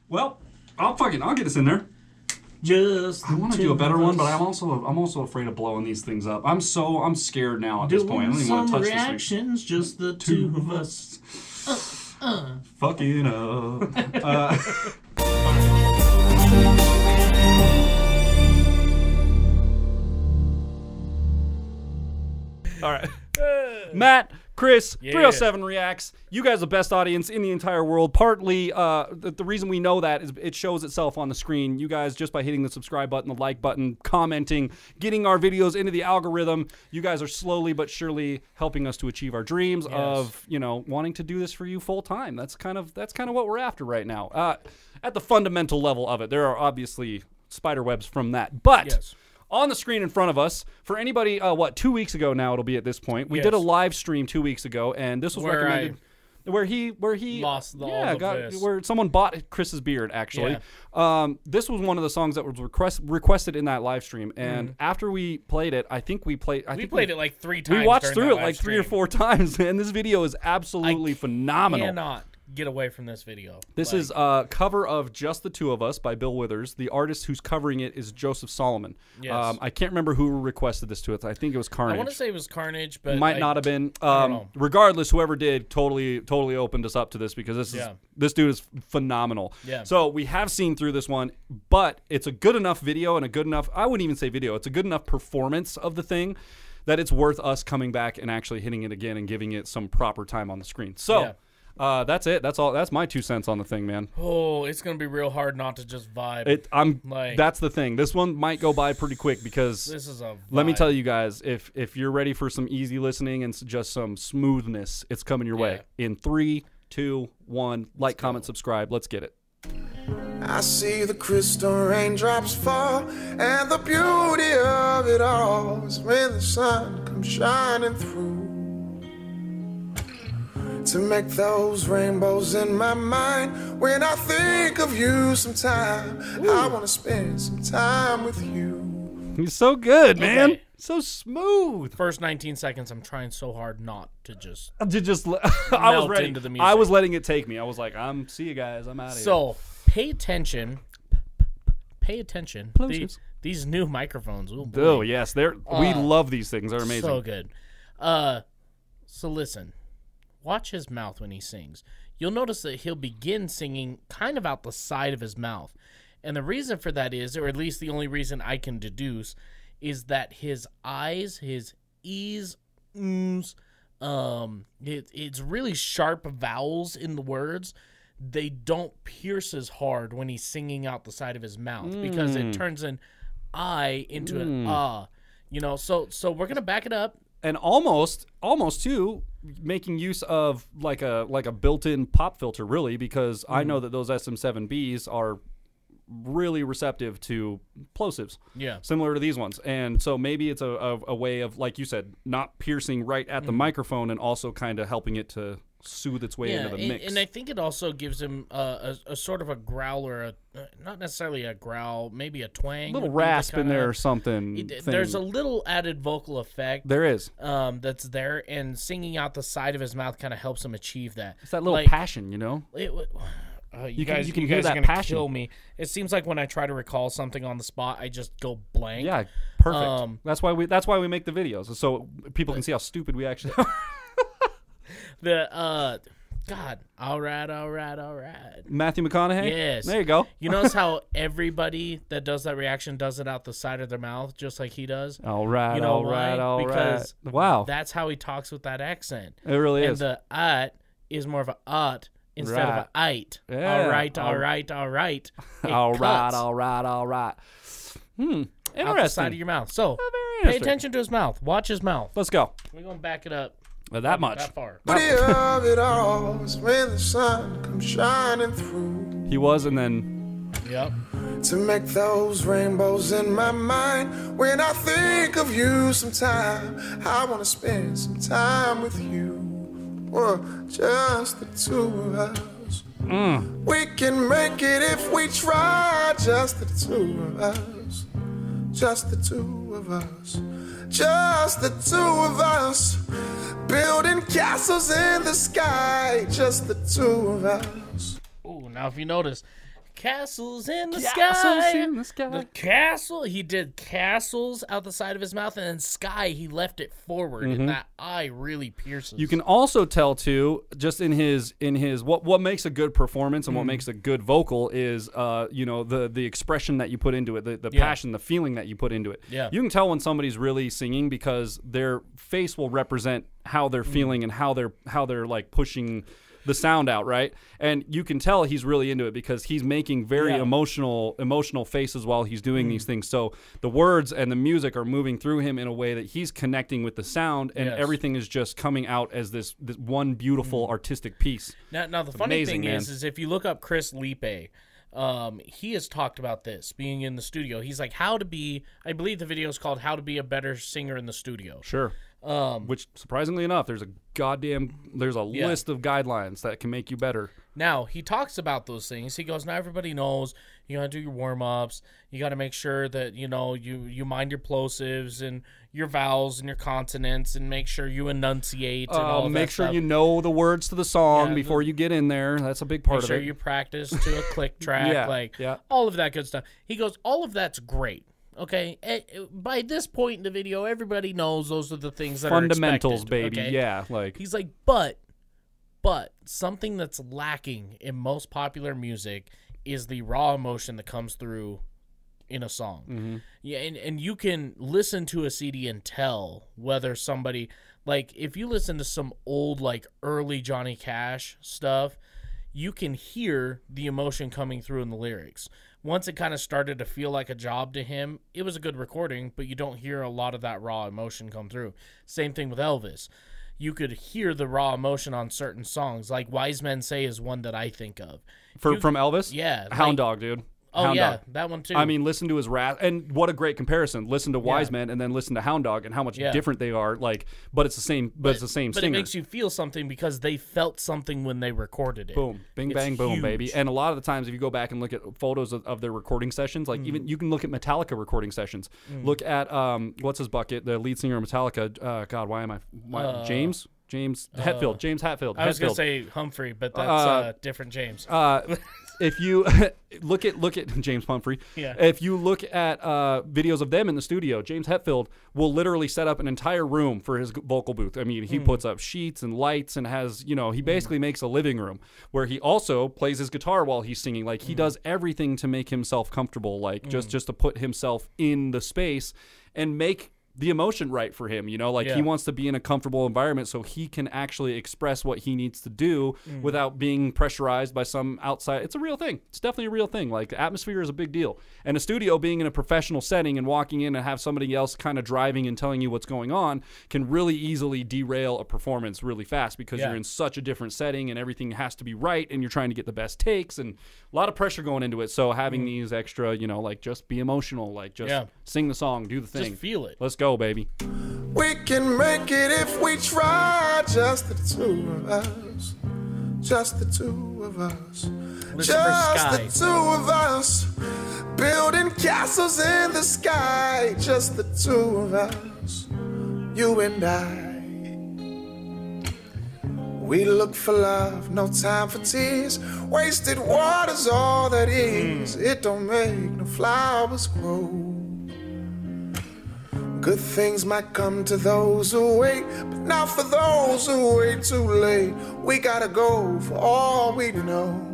Well, I'll get us in there. I want to do a better one, but I'm also afraid of blowing these things up. I'm scared now at this point. I don't even want to touch reactions, just the two of us. Fucking up. All right. Matt, Chris, 307 Reacts. You guys are the best audience in the entire world. Partly, the reason we know that is it shows itself on the screen. You guys, just by hitting the subscribe button, the like button, commenting, getting our videos into the algorithm, you guys are slowly but surely helping us to achieve our dreams of, wanting to do this for you full time. That's kind of what we're after right now. At the fundamental level of it, there are obviously spider webs from that. But on the screen in front of us, for anybody, 2 weeks ago now it'll be at this point. We did a live stream 2 weeks ago, and this was recommended. Where he lost where someone bought Chris's beard, actually. This was one of the songs that was requested in that live stream, and after we played it, I think we played it like 3 times. We watched through it like 3 or 4 times, and this video is absolutely phenomenal. I cannot get away from this video. This is a cover of Just the Two of Us by Bill Withers. The artist who's covering it is Joseph Solomon. I can't remember who requested this to us. I think it was Carnage. I want to say it was Carnage, but might not have been. I don't know. Regardless, whoever did totally opened us up to this, because this dude is phenomenal. So we have seen through this one, but it's a good enough video and a good enough, I wouldn't even say video, it's a good enough performance of the thing that it's worth us coming back and actually hitting it again and giving it some proper time on the screen. So that's it. That's all. That's my 2 cents on the thing, man. Oh, it's gonna be real hard not to just vibe. That's the thing. This one might go by pretty quick, because this is a vibe. Let me tell you guys, if you're ready for some easy listening and just some smoothness, it's coming your way. In 3, 2, 1, like, comment, subscribe. Let's get it. I see the crystal raindrops fall, and the beauty of it all is when the sun comes shining through to make those rainbows in my mind. When I think of you sometime, I want to spend some time with you. He's so good, man. So smooth. First 19 seconds, I'm trying so hard not to just I was ready. Into the music. I was letting it take me. I was like, see you guys. I'm out of here. So pay attention. Pay attention. These new microphones. Oh yes, we love these things. They're amazing. So good. So listen. Watch his mouth when he sings. You'll notice that he'll begin singing kind of out the side of his mouth. And the reason for that is, or at least the only reason I can deduce, is that his eyes, his e's, it's really sharp vowels in the words. They don't pierce as hard when he's singing out the side of his mouth, because it turns an I into an So we're gonna back it up. And almost too, making use of like a built-in pop filter, really, because I know that those SM7Bs are really receptive to plosives, similar to these ones. And so maybe it's a way of, like you said, not piercing right at the microphone, and also kind of helping it to soothe its way into the mix. And I think it also gives him a sort of a growl, or not necessarily a growl, maybe a twang, a little rasp in there or something. There's a little added vocal effect. There is. That's there, and singing out the side of his mouth kind of helps him achieve that. It's that little passion, you guys hear that passion. Kill me. It seems like when I try to recall something on the spot, I just go blank. Yeah, perfect. That's why we make the videos, so people can see how stupid we actually are. God, all right. Matthew McConaughey? Yes. There you go. You notice how everybody that does that reaction does it out the side of their mouth, just like he does? All right, you know all why? right. Because wow. That's how he talks with that accent. It really is. And the is more of a instead of a ite. Yeah. All right. All right, all right. Interesting. Out the side of your mouth. So pay attention to his mouth. Watch his mouth. Let's go. We're going to back it up. That much. That far. The beauty of it all is when the sun comes shining through. He was, and then... Yep. To make those rainbows in my mind. When I think of you sometime, I want to spend some time with you. Or just the two of us. We can make it if we try. Just the two of us. Just the two of us. Just the two of us. Building castles in the sky. Just the two of us. Ooh, now if you notice, Castles in the Castles sky. in the sky. The castle. He did castles out the side of his mouth, and then sky. He left it forward, and that eye really pierces. You can also tell too, just in his what makes a good performance and what makes a good vocal is the expression that you put into it, the passion, the feeling that you put into it. Yeah. You can tell when somebody's really singing because their face will represent how they're feeling and how they're like pushing the sound out, right? And you can tell he's really into it because he's making very emotional faces while he's doing these things. So the words and the music are moving through him in a way that he's connecting with the sound, and everything is just coming out as this one beautiful artistic piece. Now the funny thing is if you look up Chris Lipe, he has talked about this being in the studio. He's like, I believe the video is called "How to Be a Better Singer in the Studio." Sure. Which, surprisingly enough, there's a list of guidelines that can make you better. Now, he talks about those things. He goes, now everybody knows you got to do your warm-ups. You got to make sure that, you mind your plosives and your vowels and your consonants and make sure you enunciate and all of that Make sure stuff. you know the words to the song before you get in there. That's a big part of it. Make sure you practice to a click track, all of that good stuff. He goes, all of that's great. Okay, by this point in the video, everybody knows those are the things that fundamentals, are expected, baby. okay? Yeah, like he's like, but something that's lacking in most popular music is the raw emotion that comes through in a song. Yeah, and you can listen to a CD and tell whether somebody, like, if you listen to some old, like, early Johnny Cash stuff, you can hear the emotion coming through in the lyrics. Once it kind of started to feel like a job to him, it was a good recording, but you don't hear a lot of that raw emotion come through. Same thing with Elvis. You could hear the raw emotion on certain songs, like Wise Men Say is one that I think of. From Elvis? Yeah. Hound Dog, dude. Oh, Hound yeah, Dog. that one too. I mean, listen to his rap, and what a great comparison. Listen to Wise Men and then listen to Hound Dog and how much different they are. Like, but it's the same. But it's the same But singer. it makes you feel something because they felt something when they recorded it. Boom, bing, bang, boom, baby. And a lot of the times, if you go back and look at photos of their recording sessions, like even you can look at Metallica recording sessions. Look at what's his bucket, the lead singer of Metallica. God, why am I? James Hetfield. James Hetfield. I was going to say Humphrey, but that's different James. If you look at James Humphrey, Yeah. If you look at videos of them in the studio, James Hetfield will literally set up an entire room for his vocal booth. I mean, he puts up sheets and lights and has, he basically makes a living room where he also plays his guitar while he's singing. Like, he does everything to make himself comfortable, like just to put himself in the space and make the emotion right for him, he wants to be in a comfortable environment so he can actually express what he needs to do without being pressurized by some outside. It's a real thing. It's definitely a real thing. Like, atmosphere is a big deal. And a studio being in a professional setting and walking in and have somebody else kind of driving and telling you what's going on can really easily derail a performance really fast because you're in such a different setting and everything has to be right and you're trying to get the best takes and a lot of pressure going into it. So having these extra, like, just be emotional, like, just sing the song, do the thing. Just feel it. Let's go, baby. We can make it if we try, just the two of us. Just the two of us. Listen for Sky. Just the two of us. Building castles in the sky. Just the two of us. You and I. We look for love, no time for tears. Wasted water's all that is. It don't make no flowers grow. Good things might come to those who wait, but not for those who wait too late. We gotta go for all we know.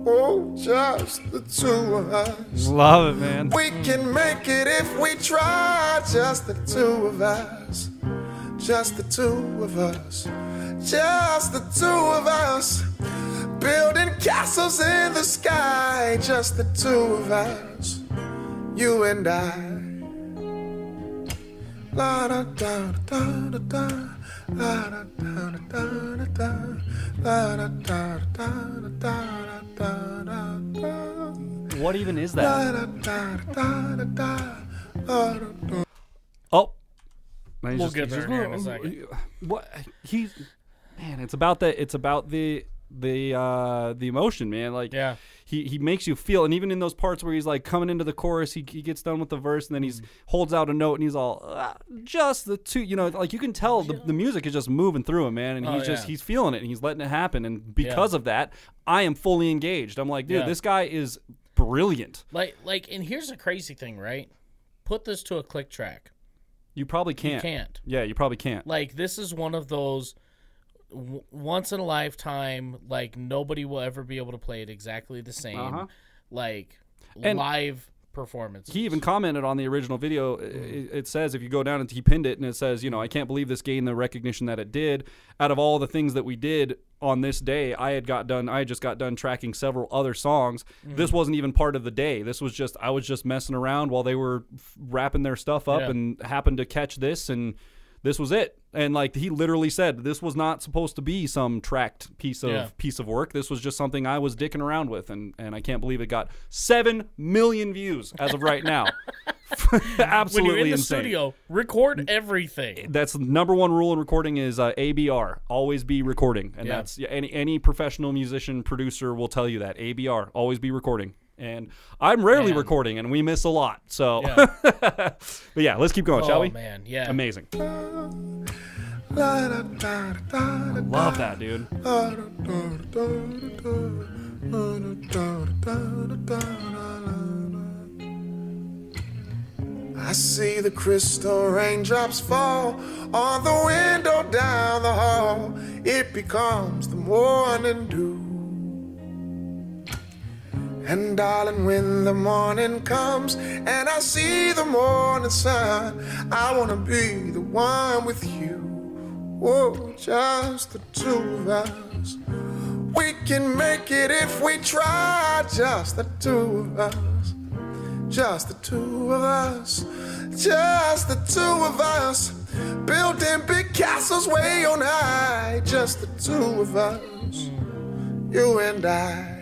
Oh, just the two of us. Love it, man. We can make it if we try. Just the two of us. Just the two of us. Just the two of us. Building castles in the sky. Just the two of us. You and I. La da da da da da, la da da da da da, la da da da da da da da. What even is La that? da da da da da. Oh, We'll get there here in a second. What man? It's about that. It's about the emotion, man. Like, he makes you feel, and even in those parts where he's like coming into the chorus, he gets done with the verse, and then he's holds out a note, and he's all just the two, like you can tell the music is just moving through him, man, and he's feeling it, and he's letting it happen, and because of that, I am fully engaged. I'm like, dude, this guy is brilliant. Like, and here's the crazy thing, right? Put this to a click track. You probably can't. You can't. Yeah, you probably can't. Like, this is one of those once in a lifetime, like, nobody will ever be able to play it exactly the same. Like, and live performance. He even commented on the original video. It says, if you go down and he pinned it, and it says, I can't believe this gained the recognition that it did. Out of all the things that we did on this day, I just got done tracking several other songs. This wasn't even part of the day. This was just, I was just messing around while they were wrapping their stuff up and happened to catch this, and this was it. And like he literally said, this was not supposed to be some tracked piece of work. This was just something I was dicking around with, and I can't believe it got 7 million views as of right now. Absolutely when you're in the insane. studio, record everything. That's the number one rule in recording is ABR. Always be recording, and that's any professional musician producer will tell you that ABR. Always be recording. And I'm rarely recording, and we miss a lot. So, but yeah, let's keep going, shall we? Oh man, yeah, amazing. I love that, dude. I see the crystal raindrops fall on the window down the hall. It becomes the morning dew. And darling, when the morning comes and I see the morning sun, I wanna be the one with you. Whoa, just the two of us. We can make it if we try, just the two of us. Just the two of us. Just the two of us. Building big castles way on high. Just the two of us. You and I.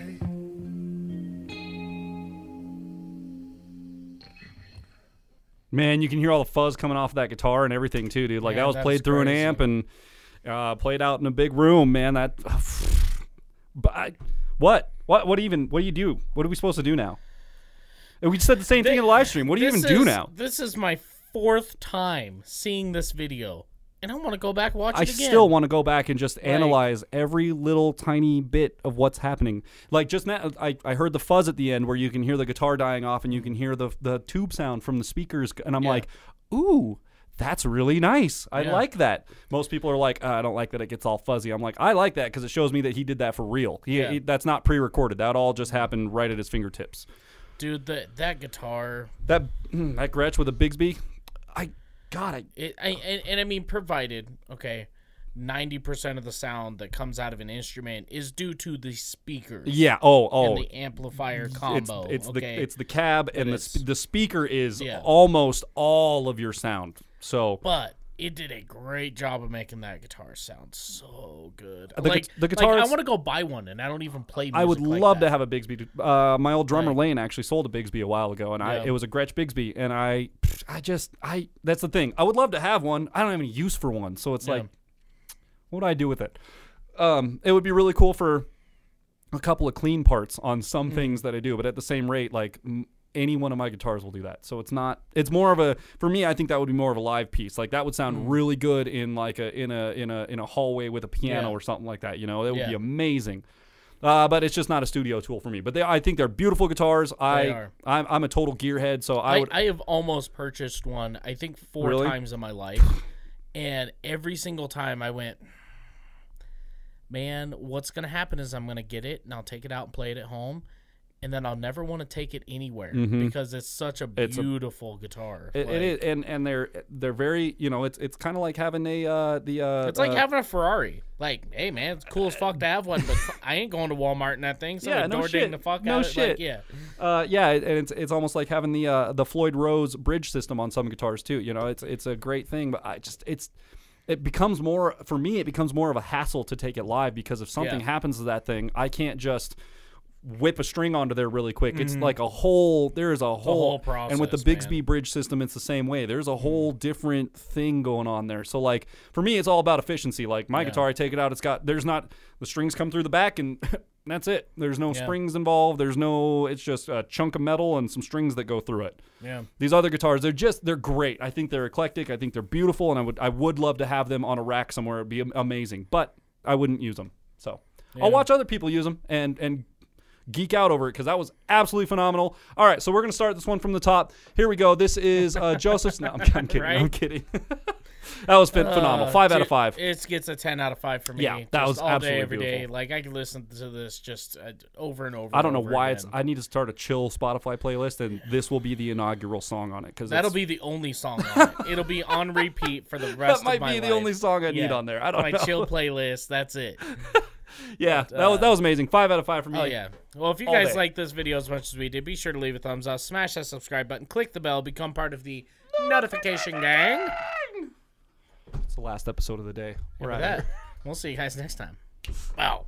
Man, you can hear all the fuzz coming off of that guitar and everything too, dude. Like that was played through an amp and played out in a big room, man. That. But what do you do? What are we supposed to do now? And we said the same thing in the live stream. What do you even do now? This is my 4th time seeing this video, and I want to go back and watch it again. I still want to go back and just analyze every little tiny bit of what's happening. Like just now, I heard the fuzz at the end where you can hear the guitar dying off and you can hear the tube sound from the speakers, and I'm like, ooh, that's really nice. I like that. Most people are like, I don't like that it gets all fuzzy. I'm like, I like that because it shows me that he did that for real. He that's not pre-recorded. That all just happened right at his fingertips. Dude, that guitar, that Gretsch with a Bigsby, I mean, provided 90% of the sound that comes out of an instrument is due to the speakers. Yeah. And the amplifier combo. It's the cab, and the speaker is almost all of your sound. So, but it did a great job of making that guitar sound so good. The guitar. I want to go buy one, and I don't even play music. I would like love that. to have a Bigsby. My old drummer Lane actually sold a Bigsby a while ago, and it was a Gretsch Bigsby, and I that's the thing. I would love to have one. I don't have any use for one, so it's like, what do I do with it? It would be really cool for a couple of clean parts on some things that I do, but at the same rate, like any one of my guitars will do that. So it's more of a, for me, I think that would be more of a live piece. Like that would sound really good in like in a hallway with a piano or something like that. That would be amazing. But it's just not a studio tool for me. But I think they're beautiful guitars. I'm a total gearhead, so I have almost purchased one, I think 4 times in my life. And every single time I went, man, what's going to happen is I'm going to get it and I'll take it out and play it at home. And then I'll never want to take it anywhere because it's such a beautiful guitar. It is, and they're very, it's kind of like having it's like having a Ferrari. Like, hey man, it's cool as fuck to have one, but I ain't going to Walmart in that thing. So no shit. The fuck no out shit. It. And it's almost like having the Floyd Rose bridge system on some guitars too. It's a great thing, but it becomes more for me. It becomes more of a hassle to take it live because if something happens to that thing, I can't just whip a string onto there really quick. It's like there's a whole process, and with the Bigsby bridge system, it's the same way. There's a whole different thing going on there. So like for me, it's all about efficiency. Like my guitar, I take it out, the strings come through the back and that's it. There's no springs involved. It's just a chunk of metal and some strings that go through it. Yeah. These other guitars, they're great. I think they're eclectic. I think they're beautiful, and I would love to have them on a rack somewhere. It'd be amazing, but I wouldn't use them. So I'll watch other people use them and geek out over it because that was absolutely phenomenal. All right, so we're going to start this one from the top. Here we go. This is Joseph's. No, I'm kidding. Right? I'm kidding. That was phenomenal. 5 out of 5. It gets a 10 out of 5 for me. Yeah, that was all absolutely day, every day. beautiful. Like I could listen to this just over and over. I don't know over why again. I need to start a chill Spotify playlist, and this will be the inaugural song on it because That'll be the only song on it. It'll be on repeat for the rest that might of my be life. the only song I need on there. I don't my know. chill playlist. That's it. Yeah, that was amazing. 5 out of 5 for me. Oh yeah. Well, if you All guys day. like this video as much as we did, be sure to leave a thumbs up, smash that subscribe button, click the bell, become part of the notification gang. It's the last episode of the day. We're With out of that, here. we'll see you guys next time. Wow.